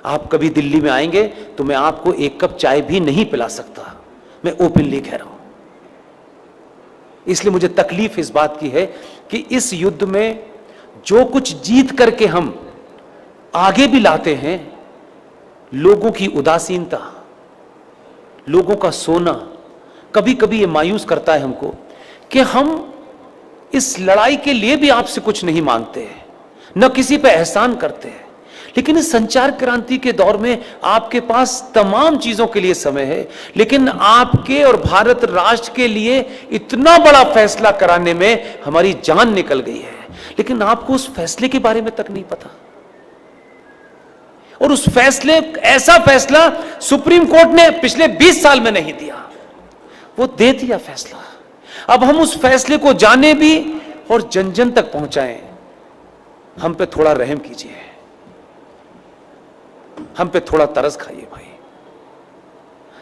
आप कभी दिल्ली में आएंगे तो मैं आपको एक कप चाय भी नहीं पिला सकता, मैं ओपनली कह रहा हूं। इसलिए मुझे तकलीफ इस बात की है कि इस युद्ध में जो कुछ जीत करके हम आगे भी लाते हैं, लोगों की उदासीनता, लोगों का सोना, कभी कभी ये मायूस करता है हमको कि हम इस लड़ाई के लिए भी आपसे कुछ नहीं मांगते हैं, न किसी पे एहसान करते हैं। लेकिन इस संचार क्रांति के दौर में आपके पास तमाम चीजों के लिए समय है, लेकिन आपके और भारत राष्ट्र के लिए इतना बड़ा फैसला कराने में हमारी जान निकल गई है, लेकिन आपको उस फैसले के बारे में तक नहीं पता। और उस फैसले, ऐसा फैसला सुप्रीम कोर्ट ने पिछले 20 साल में नहीं दिया, वो दे दिया फैसला। अब हम उस फैसले को जाने भी और जन जन तक पहुंचाएं। हम पे थोड़ा रहम कीजिए, हम पे थोड़ा तरस खाइए भाई।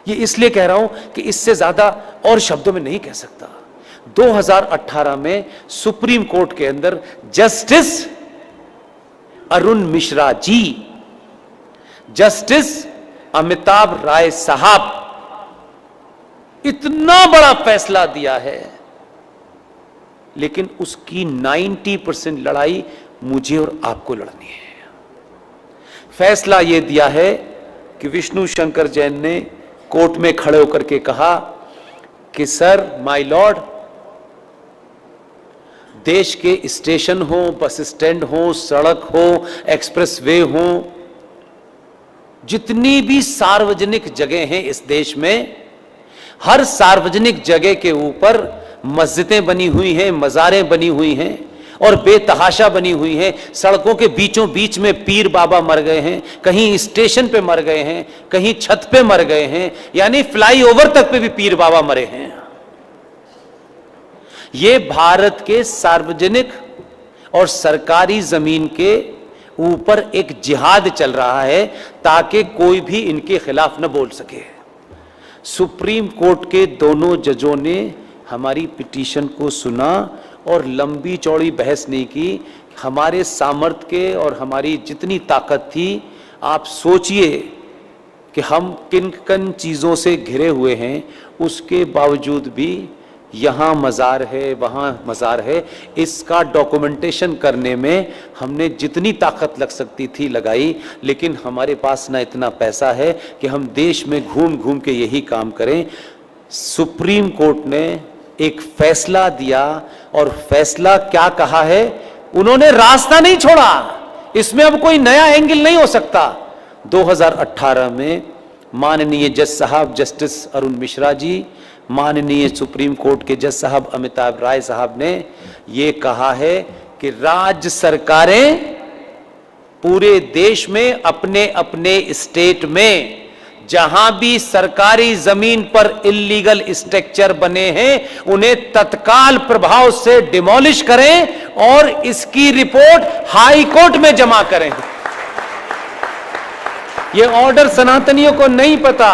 ये इसलिए कह रहा हूं कि इससे ज्यादा और शब्दों में नहीं कह सकता। 2018 में सुप्रीम कोर्ट के अंदर जस्टिस अरुण मिश्रा जी, जस्टिस अमिताभ राय साहब इतना बड़ा फैसला दिया है, लेकिन उसकी 90% लड़ाई मुझे और आपको लड़नी है। फैसला यह दिया है कि विष्णु शंकर जैन ने कोर्ट में खड़े होकर के कहा कि सर, माय लॉर्ड, देश के स्टेशन हो, बस स्टैंड हो, सड़क हो, एक्सप्रेसवे हो, जितनी भी सार्वजनिक जगह हैं इस देश में, हर सार्वजनिक जगह के ऊपर मस्जिदें बनी हुई हैं, मज़ारें बनी हुई हैं और बेतहाशा बनी हुई हैं। सड़कों के बीचों बीच में पीर बाबा मर गए हैं, कहीं स्टेशन पे मर गए हैं, कहीं छत पे मर गए हैं, यानी फ्लाईओवर तक पे भी पीर बाबा मरे हैं। ये भारत के सार्वजनिक और सरकारी जमीन के ऊपर एक जिहाद चल रहा है ताकि कोई भी इनके खिलाफ न बोल सके। सुप्रीम कोर्ट के दोनों जजों ने हमारी पिटीशन को सुना और लंबी चौड़ी बहस नहीं की। हमारे सामर्थ्य के और हमारी जितनी ताकत थी, आप सोचिए कि हम किन किन चीज़ों से घिरे हुए हैं, उसके बावजूद भी यहाँ मज़ार है, वहाँ मज़ार है, इसका डॉक्यूमेंटेशन करने में हमने जितनी ताकत लग सकती थी लगाई। लेकिन हमारे पास ना इतना पैसा है कि हम देश में घूम घूम के यही काम करें। सुप्रीम कोर्ट ने एक फैसला दिया और फैसला क्या कहा है, उन्होंने रास्ता नहीं छोड़ा, इसमें अब कोई नया एंगल नहीं हो सकता। 2018 में माननीय जज साहब जस्टिस अरुण मिश्रा जी, माननीय सुप्रीम कोर्ट के जज साहब अमिताभ राय साहब ने ये कहा है कि राज्य सरकारें पूरे देश में अपने अपने स्टेट में जहां भी सरकारी जमीन पर इल्लीगल स्ट्रक्चर बने हैं, उन्हें तत्काल प्रभाव से डिमोलिश करें और इसकी रिपोर्ट हाई कोर्ट में जमा करें। यह ऑर्डर सनातनियों को नहीं पता,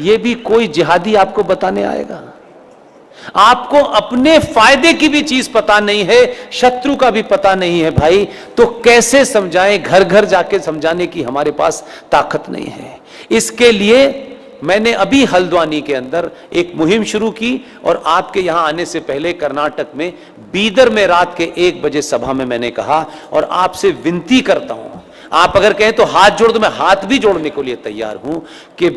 यह भी कोई जिहादी आपको बताने आएगा। आपको अपने फायदे की भी चीज पता नहीं है, शत्रु का भी पता नहीं है भाई, तो कैसे समझाएं? घर घर जाके समझाने की हमारे पास ताकत नहीं है। इसके लिए मैंने अभी हल्द्वानी के अंदर एक मुहिम शुरू की और आपके यहां आने से पहले कर्नाटक में बीदर में रात के 1 बजे सभा में मैंने कहा, और आपसे विनती करता हूं, आप अगर कहें तो हाथ जोड़ दो, मैं हाथ भी जोड़ने के लिए तैयार हूं कि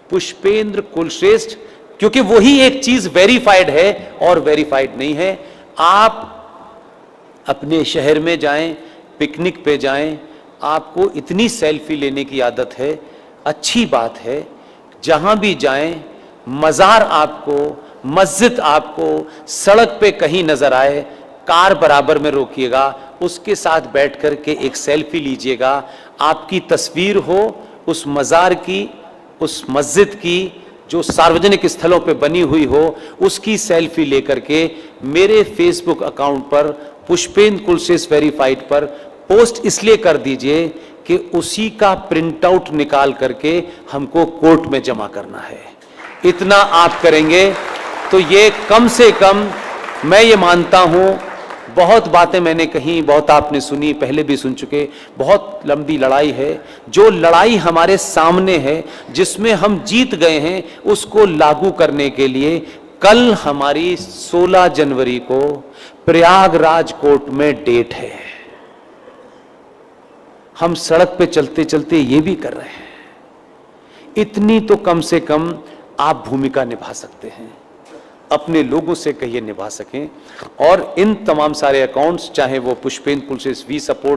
पुष्पेंद्र कुलश्रेष्ठ, क्योंकि वही एक चीज वेरीफाइड है और वेरीफाइड नहीं है। आप अपने शहर में जाएं, पिकनिक पे जाएं, आपको इतनी सेल्फी लेने की आदत है, अच्छी बात है। जहां भी जाएं, मज़ार आपको, मस्जिद आपको सड़क पे कहीं नजर आए, कार बराबर में रोकिएगा, उसके साथ बैठ कर के एक सेल्फी लीजिएगा। आपकी तस्वीर हो उस मज़ार की, उस मस्जिद की जो सार्वजनिक स्थलों पे बनी हुई हो, उसकी सेल्फी लेकर के मेरे फेसबुक अकाउंट पर पुष्पेंद्र कुलश्रेष्ठ वेरीफाइड पर पोस्ट इसलिए कर दीजिए कि उसी का प्रिंट आउट निकाल करके हमको कोर्ट में जमा करना है। इतना आप करेंगे तो ये कम से कम, मैं ये मानता हूं, बहुत बातें मैंने कही, बहुत आपने सुनी, पहले भी सुन चुके। बहुत लंबी लड़ाई है। जो लड़ाई हमारे सामने है, जिसमें हम जीत गए हैं, उसको लागू करने के लिए कल हमारी 16 जनवरी को प्रयागराज कोर्ट में डेट है। हम सड़क पे चलते चलते ये भी कर रहे हैं। इतनी तो कम से कम आप भूमिका निभा सकते हैं, अपने लोगों से कहिए निभा सकें। और इन तमाम सारे अकाउंट्स, चाहे वो पुष्पेंद्र पुलसिस वी सपोर्ट